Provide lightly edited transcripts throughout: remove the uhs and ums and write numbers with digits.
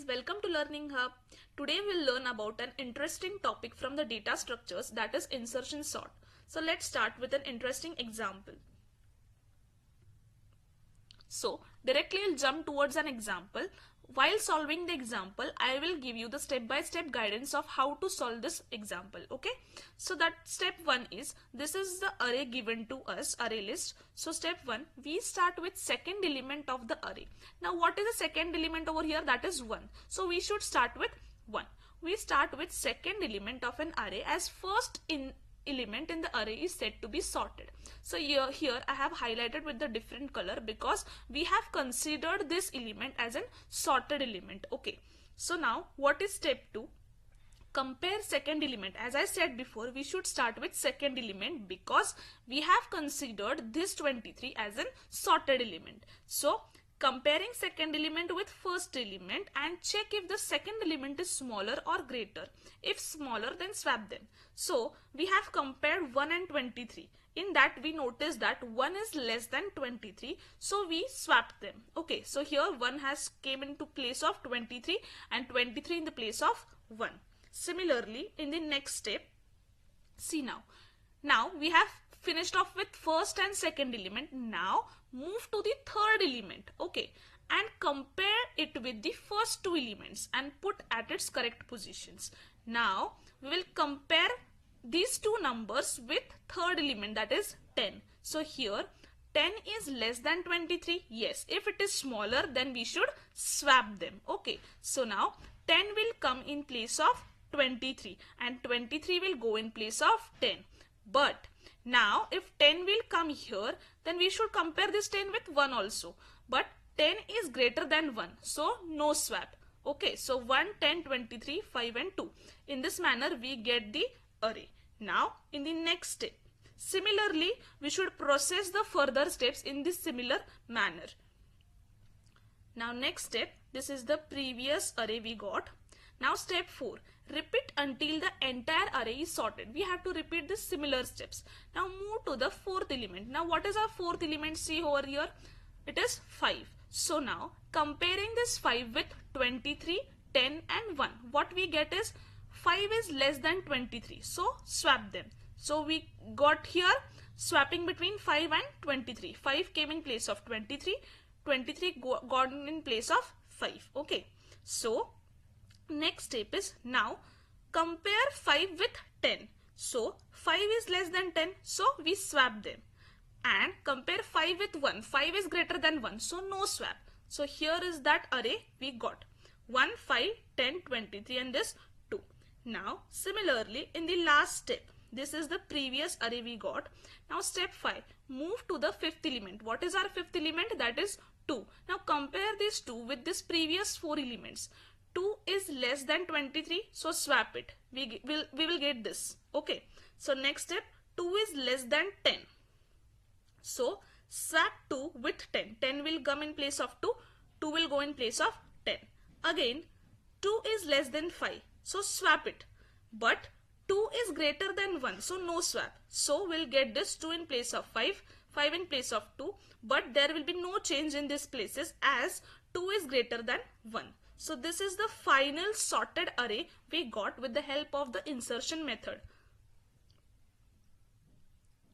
guys, welcome to Learning Hub. Today we'll learn about an interesting topic from the data structures, that is insertion sort. So let's start with an interesting example. So directly I'll jump towards an example. While solving the example, I will give you the step-by-step guidance of how to solve this example. Okay. So that step 1 is, this is the array given to us, array list. So step 1, we start with second element of the array. Now what is the second element over here? That is 1. So we should start with 1. We start with second element of an array as first element in the array is said to be sorted. So here I have highlighted with the different color because we have considered this element as an sorted element. Okay. So now what is step 2? Compare second element. As I said before, we should start with second element because we have considered this 23 as an sorted element. So comparing second element with first element and check if the second element is smaller or greater. If smaller, then swap them. So we have compared 1 and 23. In that we notice that 1 is less than 23. So we swapped them. Okay, so here 1 has came into place of 23 and 23 in the place of 1. Similarly, in the next step, see now. Now we have finished off with first and second element. Now move to the third element. Okay, and compare it with the first two elements and put at its correct positions. Now we will compare these two numbers with third element, that is 10. So here 10 is less than 23. Yes, if it is smaller, then we should swap them. Okay, so now 10 will come in place of 23 and 23 will go in place of 10. But now if 10 will come here, then we should compare this 10 with 1 also. But 10 is greater than 1, so no swap. Okay, so 1, 10, 23, 5 and 2. In this manner we get the array. Now in the next step, similarly we should process the further steps in this similar manner. Now next step, this is the previous array we got. Now step 4, repeat until the entire array is sorted. We have to repeat the similar steps. Now move to the fourth element. Now what is our fourth element? See over here, it is 5. So now comparing this 5 with 23, 10 and 1, what we get is 5 is less than 23. So swap them. So we got here swapping between 5 and 23. 5 came in place of 23, 23 got in place of 5. Okay. So next step is, now compare 5 with 10. So 5 is less than 10, so we swap them. And compare 5 with 1. 5 is greater than 1, so no swap. So here is that array we got. 1, 5, 10, 23 and this 2. Now similarly in the last step, this is the previous array we got. Now step 5, move to the fifth element. What is our fifth element? That is 2. Now compare this 2 with this previous 4 elements. 2 is less than 23, so swap it. We will get this. Okay. So next step, 2 is less than 10. So swap 2 with 10. 10 will come in place of 2. 2 will go in place of 10. Again, 2 is less than 5. So swap it. But 2 is greater than 1. So no swap. So we'll get this 2 in place of 5. 5 in place of 2. But there will be no change in these places as 2 is greater than 1. So this is the final sorted array we got with the help of the insertion method.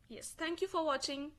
Yes, thank you for watching.